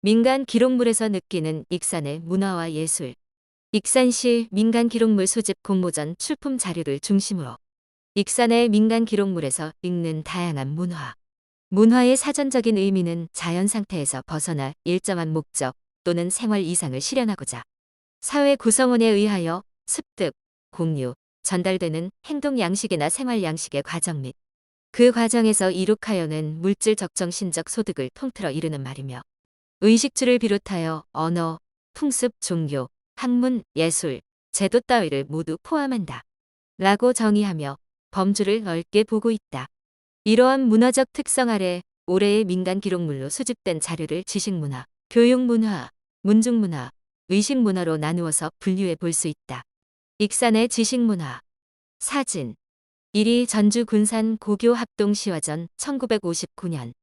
민간 기록물에서 느끼는 익산의 문화와 예술. 익산시 민간 기록물 소집 공모전 출품 자료를 중심으로 익산의 민간 기록물에서 읽는 다양한 문화. 문화의 사전적인 의미는 자연 상태에서 벗어나 일정한 목적 또는 생활 이상을 실현하고자 사회 구성원에 의하여 습득, 공유, 전달되는 행동 양식이나 생활 양식의 과정 및 그 과정에서 이룩하여는 물질 적정신적 소득을 통틀어 이르는 말이며 의식주를 비롯하여 언어, 풍습, 종교, 학문, 예술, 제도 따위를 모두 포함한다. 라고 정의하며 범주를 넓게 보고 있다. 이러한 문화적 특성 아래 올해의 민간 기록물로 수집된 자료를 지식문화, 교육문화, 문중문화, 의식문화로 나누어서 분류해 볼 수 있다. 익산의 지식문화. 사진. 1위 전주 군산 고교 합동시화전 1959년.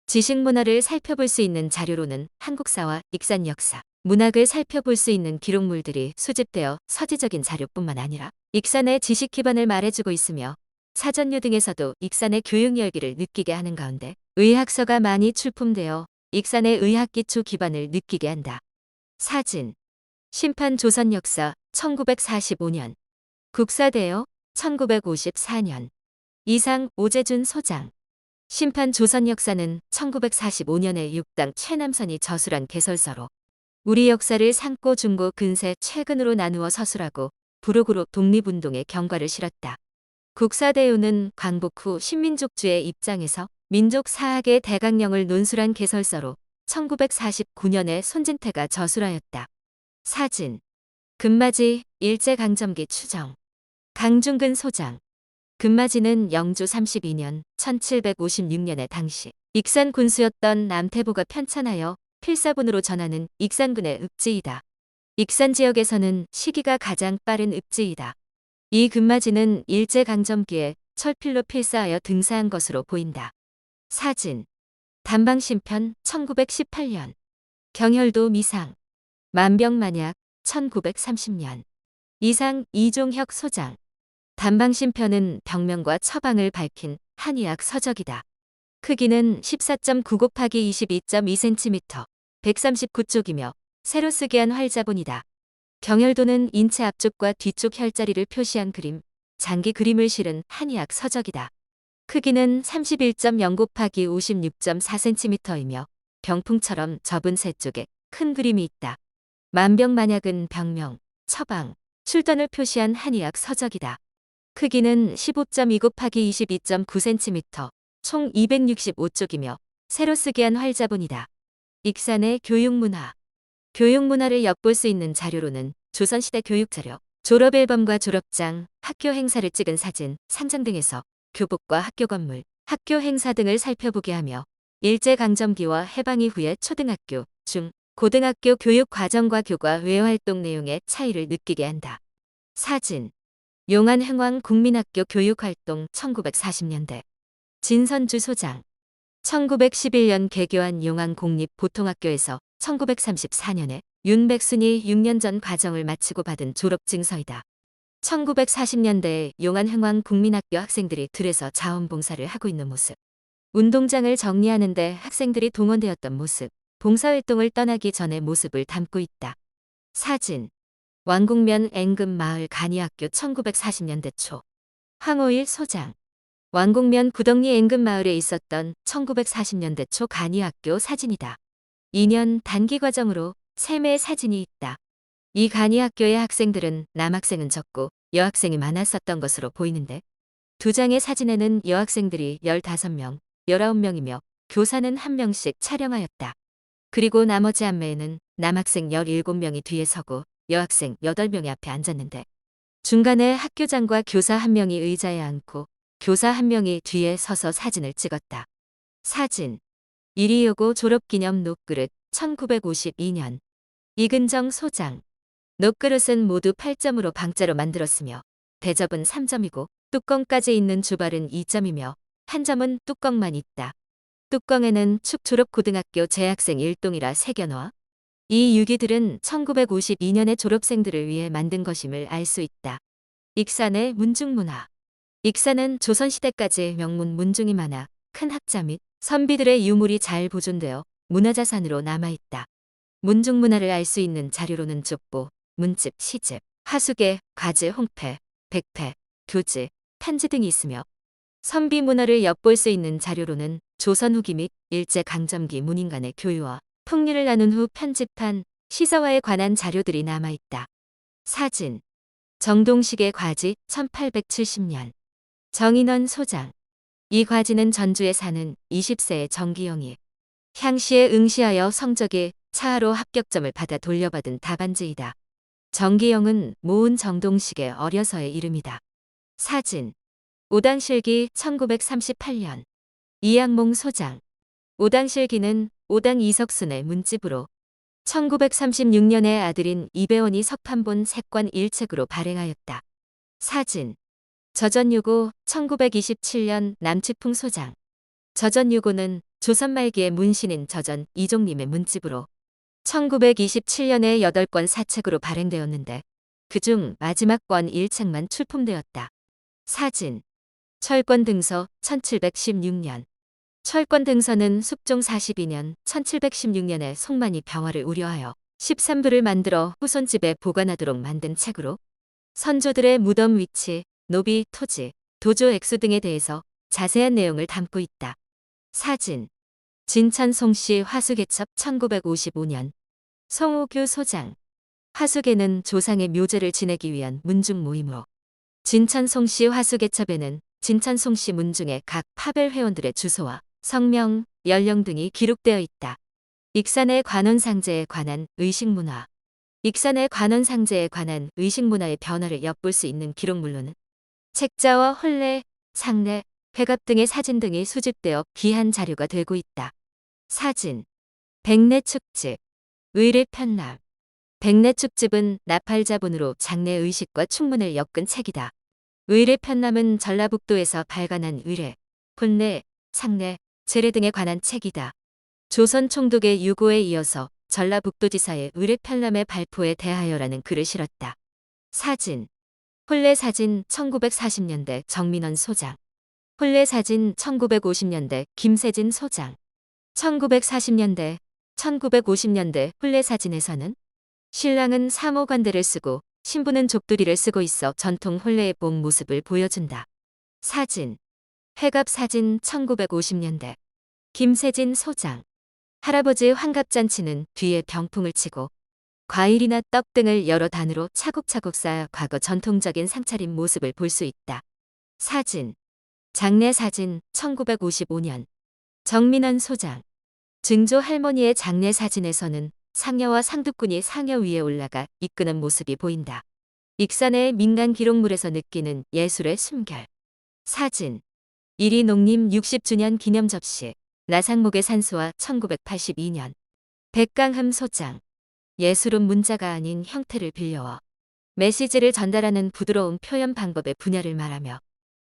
지식문화를 살펴볼 수 있는 자료로는 한국사와 익산 역사, 문학을 살펴볼 수 있는 기록물들이 수집되어 서지적인 자료뿐만 아니라 익산의 지식 기반을 말해주고 있으며 사전류 등에서도 익산의 교육 열기를 느끼게 하는 가운데 의학서가 많이 출품되어 익산의 의학 기초 기반을 느끼게 한다. 사진. 심판 조선 역사 1945년. 국사대여 1954년. 이상 오재준 소장. 심판 조선 역사는 1945년에 육당 최남선이 저술한 개설서로 우리 역사를 상고 중고 근세 최근으로 나누어 서술하고 부록으로 독립운동의 경과를 실었다. 국사대요는 광복 후 신민족주의 입장에서 민족 사학의 대강령을 논술한 개설서로 1949년에 손진태가 저술하였다. 사진. 금마지 일제강점기 추정. 강중근 소장. 금마지는 영주 32년 1756년에 당시 익산 군수였던 남태보가 편찬하여 필사본으로 전하는 익산군의 읍지이다. 익산 지역에서는 시기가 가장 빠른 읍지이다. 이 금마지는 일제강점기에 철필로 필사하여 등사한 것으로 보인다. 사진. 단방신편 1918년. 경혈도 미상. 만병만약 1930년. 이상 이종혁 소장. 단방신편은 병명과 처방을 밝힌 한의학 서적이다. 크기는 14.9 곱하기 22.2cm, 139쪽이며 세로 쓰기 한 활자본이다. 경혈도는 인체 앞쪽과 뒤쪽 혈자리를 표시한 그림, 장기 그림을 실은 한의학 서적이다. 크기는 31.0 곱하기 56.4cm이며 병풍처럼 접은 세 쪽에 큰 그림이 있다. 만병만약은 병명, 처방, 출단을 표시한 한의학 서적이다. 크기는 15.2 곱하기 22.9cm, 총 265쪽이며 세로 쓰기 한 활자본이다. 익산의 교육문화. 교육문화를 엿볼 수 있는 자료로는 조선시대 교육자료, 졸업앨범과 졸업장, 학교 행사를 찍은 사진, 상장 등에서 교복과 학교 건물, 학교 행사 등을 살펴보게 하며 일제강점기와 해방 이후의 초등학교, 중, 고등학교 교육 과정과 교과 외 활동 내용의 차이를 느끼게 한다. 사진. 용안흥왕 국민학교 교육활동 1940년대. 진선주 소장. 1911년 개교한 용안공립보통학교에서 1934년에 윤백순이 6년 전 과정을 마치고 받은 졸업증서이다. 1940년대에 용안흥왕 국민학교 학생들이 들에서 자원봉사를 하고 있는 모습. 운동장을 정리하는 데 학생들이 동원되었던 모습. 봉사활동을 떠나기 전의 모습을 담고 있다. 사진. 왕곡면 앵금마을 간이학교 1940년대 초. 황호일 소장. 왕곡면 구덕리 앵금마을에 있었던 1940년대 초 간이학교 사진이다. 2년 단기 과정으로 3매의 사진이 있다. 이 간이학교의 학생들은 남학생은 적고 여학생이 많았었던 것으로 보이는데 2장의 사진에는 여학생들이 15명, 19명이며 교사는 1명씩 촬영하였다. 그리고 나머지 안매에는 남학생 17명이 뒤에 서고 여학생 8명이 앞에 앉았는데 중간에 학교장과 교사 1명이 의자에 앉고 교사 1명이 뒤에 서서 사진을 찍었다. 사진. 이리여고 졸업기념 녹그릇 1952년. 이근정 소장. 녹그릇은 모두 8점으로 방자로 만들었으며 대접은 3점이고 뚜껑까지 있는 주발은 2점이며 한 점은 뚜껑만 있다. 뚜껑에는 축 졸업고등학교 재학생 일동이라 새겨놓아 이 유기들은 1952년의 졸업생들을 위해 만든 것임을 알 수 있다. 익산의 문중문화. 익산은 조선시대까지 명문 문중이 많아 큰 학자 및 선비들의 유물이 잘 보존되어 문화자산으로 남아있다. 문중 문화를 알 수 있는 자료로는 족보, 문집, 시집, 하수계, 과제, 홍패, 백패, 교지, 편지 등이 있으며 선비 문화를 엿볼 수 있는 자료로는 조선 후기 및 일제강점기 문인 간의 교유와 풍류를 나눈 후 편집한 시서와에 관한 자료들이 남아있다. 사진 정동식의 과지 1870년 정인원 소장 이 과지는 전주에 사는 20세의 정기영이 향시에 응시하여 성적에 차하로 합격점을 받아 돌려받은 답안지이다. 정기영은 모은 정동식의 어려서의 이름이다. 사진 오당실기 1938년 이양몽 소장 오당실기는 오당 이석순의 문집으로 1936년에 아들인 이배원이 석판본 색관 1책으로 발행하였다. 사진 저전유고 1927년 남치풍 소장 저전유고는 조선 말기의 문신인 저전 이종님의 문집으로 1927년에 8권 사책으로 발행되었는데 그중 마지막 권 1책만 출품되었다. 사진 철권 등서 1716년 철권 등서는 숙종 42년 1716년에 송만이 병화를 우려하여 13부를 만들어 후손집에 보관하도록 만든 책으로 선조들의 무덤 위치, 노비, 토지, 도조 액수 등에 대해서 자세한 내용을 담고 있다. 사진 진천 송씨 화수개첩 1955년 송호규 소장 화수개는 조상의 묘제를 지내기 위한 문중 모임으로 진천 송씨 화수개첩에는 진천 송씨 문중의 각 파별 회원들의 주소와 성명, 연령 등이 기록되어 있다. 익산의 관원상제에 관한 의식문화 익산의 관원상제에 관한 의식문화의 변화를 엿볼 수 있는 기록물로는 책자와 혼례, 상례, 회갑 등의 사진 등이 수집되어 귀한 자료가 되고 있다. 사진 백내축집 의례편납 백내축집은 나팔자본으로 장례 의식과 축문을 엮은 책이다. 의례편남은 전라북도에서 발간한 의례, 혼례, 상례, 제례 등에 관한 책이다. 조선 총독의 유고에 이어서 전라북도지사의 의례편남의 발표에 대하여라는 글을 실었다. 사진 혼례 사진 1940년대 정민원 소장 혼례 사진 1950년대 김세진 소장 1940년대 1950년대 혼례 사진에서는 신랑은 사모관대를 쓰고 신부는 족두리를 쓰고 있어 전통 혼례의 본 모습을 보여준다. 사진 회갑 사진 1950년대 김세진 소장 할아버지 환갑잔치는 뒤에 병풍을 치고 과일이나 떡 등을 여러 단으로 차곡차곡 쌓아 과거 전통적인 상차림 모습을 볼 수 있다. 사진 장례 사진 1955년 정민원 소장 증조 할머니의 장례 사진에서는 상여와 상두꾼이 상여 위에 올라가 이끄는 모습이 보인다. 익산의 민간 기록물에서 느끼는 예술의 숨결. 사진 일이 농림 60주년 기념 접시 나상목의 산수와 1982년 백강흠 소장 예술은 문자가 아닌 형태를 빌려와 메시지를 전달하는 부드러운 표현 방법의 분야를 말하며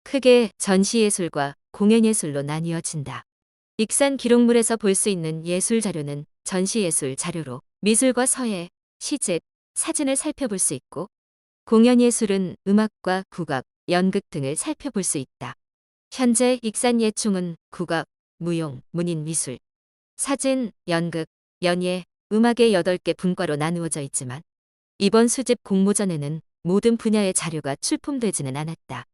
크게 전시예술과 공연예술로 나뉘어진다. 익산 기록물에서 볼 수 있는 예술 자료는 전시예술 자료로 미술과 서예, 시집, 사진을 살펴볼 수 있고 공연예술은 음악과 국악, 연극 등을 살펴볼 수 있다. 현재 익산 예충은 국악, 무용, 문인 미술, 사진, 연극, 연예, 음악의 8개 분과로 나누어져 있지만 이번 수집 공모전에는 모든 분야의 자료가 출품되지는 않았다.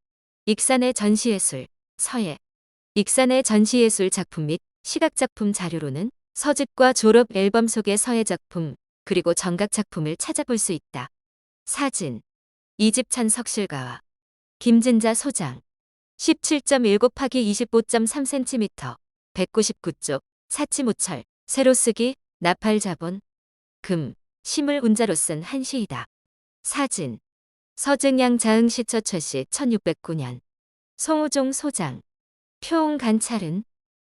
익산의 전시예술, 서예 익산의 전시예술 작품 및 시각작품 자료로는 서집과 졸업 앨범 속의 서예 작품 그리고 정각 작품을 찾아볼 수 있다. 사진 이집찬 석실가와 김진자 소장 17.1 곱하기 25.3cm 199쪽 사치모철 세로쓰기 나팔자본 금 심을 운자로 쓴 한시이다. 사진 서증양 자흥시처 최씨 1609년 송우종 소장 표옹 관찰은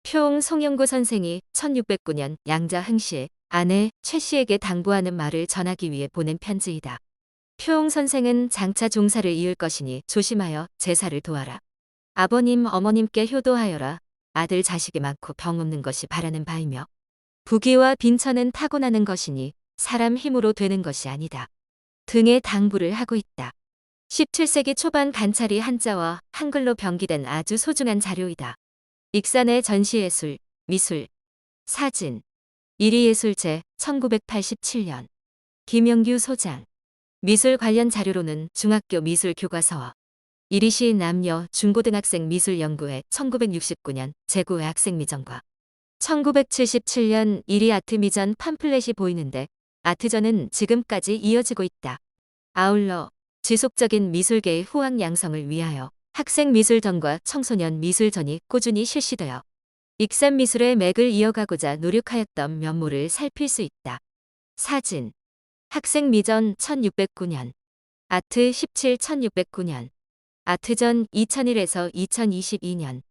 표옹 송영구 선생이 1609년 양자흥시에 아내 최씨에게 당부하는 말을 전하기 위해 보낸 편지이다. 표옹 선생은 장차 종사를 이을 것이니 조심하여 제사를 도하라. 아버님 어머님께 효도하여라. 아들 자식이 많고 병 없는 것이 바라는 바이며 부귀와 빈천은 타고나는 것이니 사람 힘으로 되는 것이 아니다. 등의 당부를 하고 있다. 17세기 초반 관찰이 한자와 한글로 병기된 아주 소중한 자료이다. 익산의 전시예술, 미술, 사진, 이리예술제 1987년. 김영규 소장. 미술 관련 자료로는 중학교 미술 교과서와 이리시 남녀 중고등학생 미술연구회 1969년 제9회 학생미전과 1977년 이리 아트미전 팜플렛이 보이는데 아트전은 지금까지 이어지고 있다. 아울러 지속적인 미술계의 후학 양성을 위하여 학생미술전과 청소년미술전이 꾸준히 실시되어 익산미술의 맥을 이어가고자 노력하였던 면모를 살필 수 있다. 사진. 학생미전 1609년. 아트 17 1609년. 아트전 2001에서 2022년.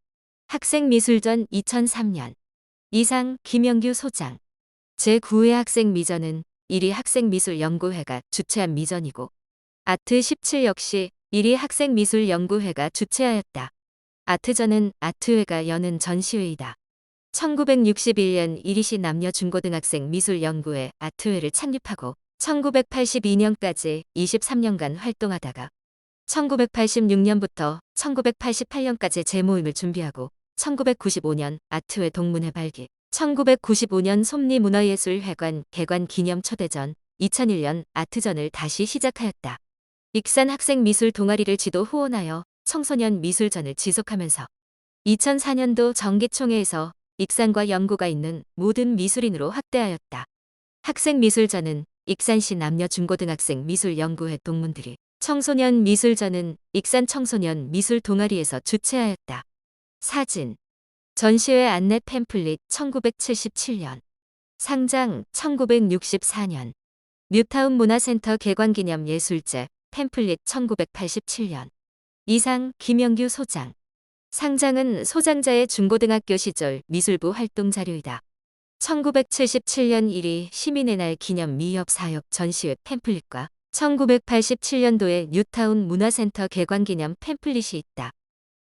학생미술전 2003년. 이상 김영규 소장. 제9회 학생미전은 1위 학생미술연구회가 주최한 미전이고 아트 17 역시 1위 학생미술연구회가 주최하였다. 아트전은 아트회가 여는 전시회이다. 1961년 이리시 남녀 중고등학생 미술연구회 아트회를 창립하고 1982년까지 23년간 활동하다가 1986년부터 1988년까지 재모임을 준비하고 1995년 아트회 동문회 발기, 1995년 솜리문화예술회관 개관 기념 초대전, 2001년 아트전을 다시 시작하였다. 익산 학생미술 동아리를 지도 후원하여 청소년 미술전을 지속하면서 2004년도 정기총회에서 익산과 연고가 있는 모든 미술인으로 확대하였다. 학생미술전은 익산시 남녀 중고등학생 미술연구회 동문들이, 청소년 미술전은 익산 청소년 미술 동아리에서 주최하였다. 사진. 전시회 안내 팸플릿 1977년. 상장 1964년. 뉴타운 문화센터 개관기념 예술제 팸플릿 1987년. 이상 김영규 소장. 상장은 소장자의 중고등학교 시절 미술부 활동 자료이다. 1977년 1위 시민의 날 기념 미협 사협 전시회 팸플릿과 1987년도에 뉴타운 문화센터 개관기념 팸플릿이 있다.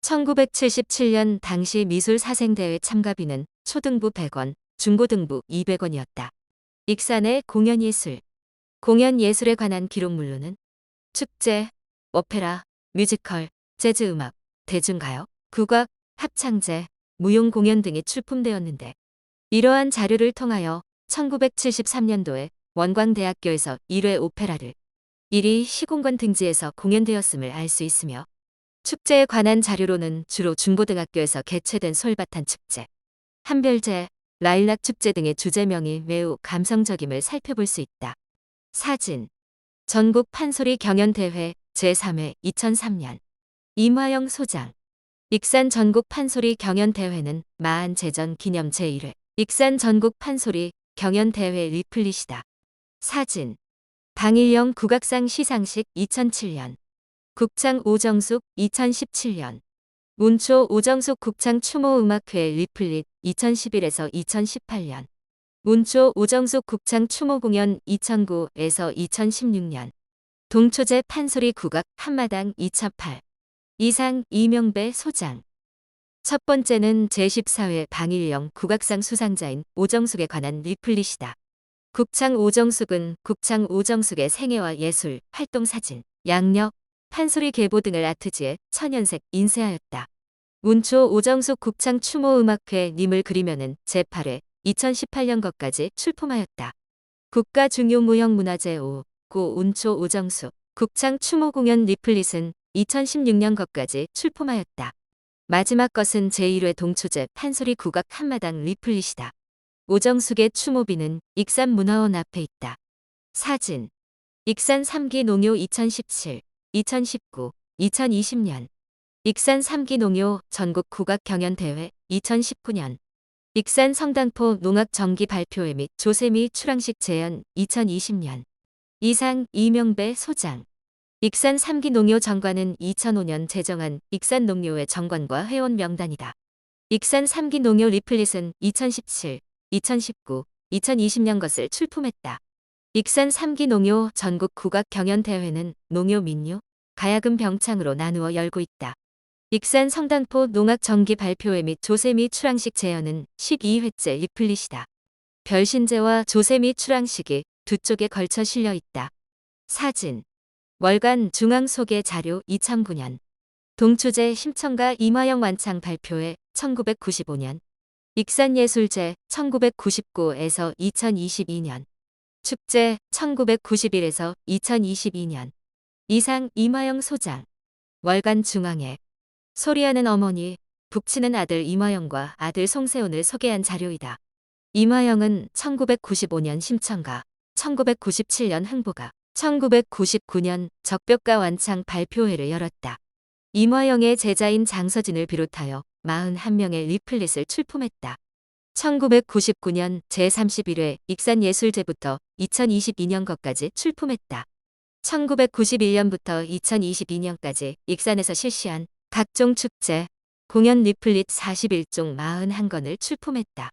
1977년 당시 미술 사생대회 참가비는 초등부 100원, 중고등부 200원이었다. 익산의 공연예술. 공연예술에 관한 기록물로는 축제, 오페라, 뮤지컬, 재즈음악, 대중가요, 국악, 합창제, 무용공연 등이 출품되었는데 이러한 자료를 통하여 1973년도에 원광대학교에서 1회 오페라를 1위 시공관 등지에서 공연되었음을 알 수 있으며 축제에 관한 자료로는 주로 중고등학교에서 개최된 솔바탄 축제, 한별제, 라일락 축제 등의 주제명이 매우 감성적임을 살펴볼 수 있다. 사진. 전국 판소리 경연대회 제3회 2003년. 임화영 소장. 익산 전국 판소리 경연대회는 마한 제전 기념 제1회 익산 전국 판소리 경연대회 리플릿이다. 사진. 방일영 국악상 시상식 2007년. 국창 오정숙 2017년. 운초 오정숙 국창 추모음악회 리플릿 2011에서 2018년. 운초 오정숙 국창 추모공연 2009에서 2016년. 동초제 판소리 국악 한마당 2008. 이상 이명배 소장. 첫 번째는 제14회 방일영 국악상 수상자인 오정숙에 관한 리플릿이다. 국창 오정숙은 국창 오정숙의 생애와 예술, 활동사진, 양력, 판소리 계보 등을 아트지에 천연색 인쇄하였다. 운초 오정숙 국창 추모음악회 님을 그리면은 제8회 2018년 것까지 출품하였다. 국가중요무형문화재 5, 고 운초 오정숙 국창 추모공연 리플릿은 2016년 것까지 출품하였다. 마지막 것은 제1회 동초제 판소리 국악 한마당 리플릿이다. 오정숙의 추모비는 익산문화원 앞에 있다. 사진. 익산 3기 농요 2017, 2019, 2020년. 익산 3기 농요 전국 국악 경연대회 2019년. 익산 성당포 농악 정기 발표회 및 조세미 출항식 재연 2020년. 이상 이명배 소장. 익산 3기 농요 정관은 2005년 제정한 익산 농요회 정관과 회원 명단이다. 익산 3기 농요 리플릿은 2017, 2019, 2020년 것을 출품했다. 익산 3기 농요 전국 국악 경연대회는 농요 민요, 가야금 병창으로 나누어 열고 있다. 익산 성당포 농악 정기 발표회 및 조세미 출항식 재연은 12회째 리플릿이다. 별신제와 조세미 출항식이 두 쪽에 걸쳐 실려 있다. 사진. 월간 중앙소개 자료 2009년. 동초제 심청가 임화영 완창 발표회 1995년. 익산예술제 1999에서 2022년. 축제 1991에서 2022년. 이상 이마영 소장. 월간 중앙회. 소리하는 어머니, 북치는 아들 이마영과 아들 송세훈을 소개한 자료이다. 이마영은 1995년 심청가, 1997년 흥부가, 1999년 적벽가 완창 발표회를 열었다. 이마영의 제자인 장서진을 비롯하여 41명의 리플릿을 출품했다. 1999년 제31회 익산예술제부터 2022년 것까지 출품했다. 1991년부터 2022년까지 익산에서 실시한 각종 축제, 공연 리플릿 41종 41건을 출품했다.